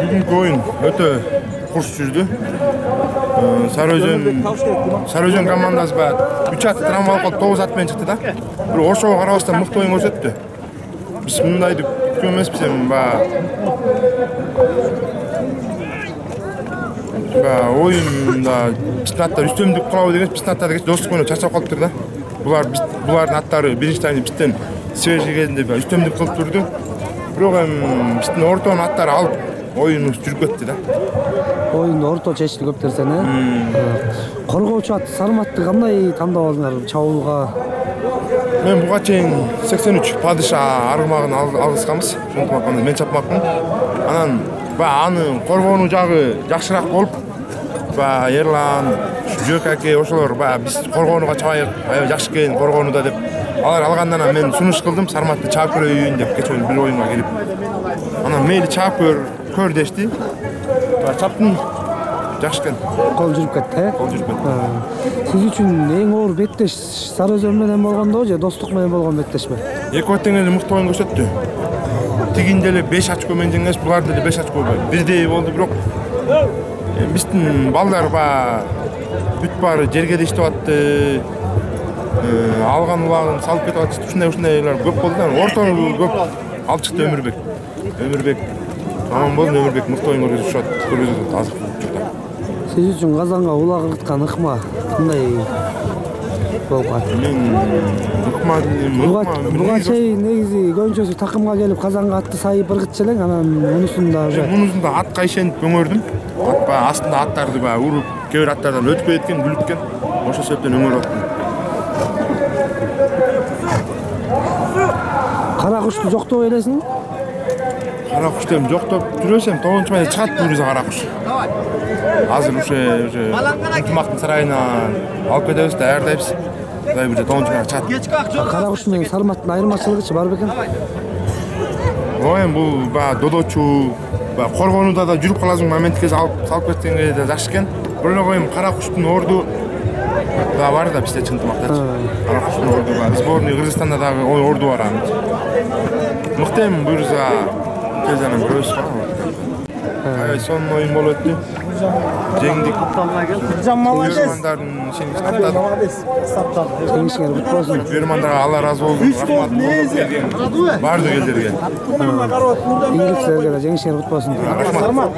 Bugünkü oyun öte kurs жүрдü. Sarıözен komandасы 3 at travмалып калып 9 атпен чыкты да. Бир ошого карабастан мыкты оюн көрсөттү. Биз мындайды күткөн эмеспиз эми оюнда биздин аттар үстөмдүк курабы деген биздин аттар достук менен чарчап калыптыр да. Булардын аттары биринчи тайм бизден свежий кезинде үстөмдүк кылып турду. Бирок эми биздин ортонун аттары алып оюну жүрүп кетти да. Оюнда орто чечти көп нерсени. Коргоочу ат Сарматты кандай тандап алдыңар чабуулга? Мен буга чейин 83 падыша аргымагын алгысканбыз. Ошентип мен чапмакмын. Анан аны коргонуу жагы жакшыраак болуп, Ерлан, Жөкаке ошолор биз коргонууга чабайык, аябай жакшы экен коргонууда деп алар алгандан мен сунуш кылдым Сарматты чаап көрөйүн деп кечээ бир оюнга келип. Анан мейли чаап көр дешти. Чаптым жакшы экен. Кол жүрүп кетти, Кол жүрүп кетти. Сиз үчүн эң оор беттеш Сарыөзөн менен болгондо же достук менен болгон беттешпи? Эки тең эле мыкты оюн көрсөттү. Тигинде эле 5 очко менен жеңеш, буларда эле 5 очко бирдей болду, бирок биздин балдар бүт баары жерге иштеп атты. Алган улагын салып кетип атышты. Ушундай-ушундайлар көп болду да. Ортону көп алып чыкты Өмүрбек. Аман болду, Өмүрбек мыкты оюн көрсөтүп азык чыкты. Сиз үчүн Казанга улак ыргыткан ыкма кандай болуп калды? Буга чейин негизи көбүнчөсү такымга келип Казанга атты сайып ыргытчу элең, анан мунусунда мунусунда атка ишенип өңөрдүм. Астында аттарды уруп, кээ бир аттардан өтүп кеткен, күлүп кеткен. Ошол себептен өңөрүп аттым. Кара кушту жоктоп элесиң? Кара кушту эми жоктоп жүрөсөм, 9 майда чыгат бул кара куш. Азыр уже ынтымактын сарайына алып кетебиз, даярдайбыз. Кудай бир 9 майда чыгат. Кара куш менен Сарматтын айырмачылыгычы бар бекен? Эми бул додочу, коргонууда да жүрүп каласың моментке салып кеткенге да жакшы экен. Бирок эми кара куштун орду бар да бизде чынтымактар. Кара куштун орду бар. Сборный Кыргызстанда дагы орду бар анын. Мыкты эми буюрса кезенен көрөбүз. Аябай сонун оюн болуп өттү. Жеңдик. Меймандардын Жеңишиңер кут болсун. Меймандарга Алла разы болсун. Рахмат. Бардык элдерге. Игиликтерге да жеңишиңер кут болсун. Рахмат.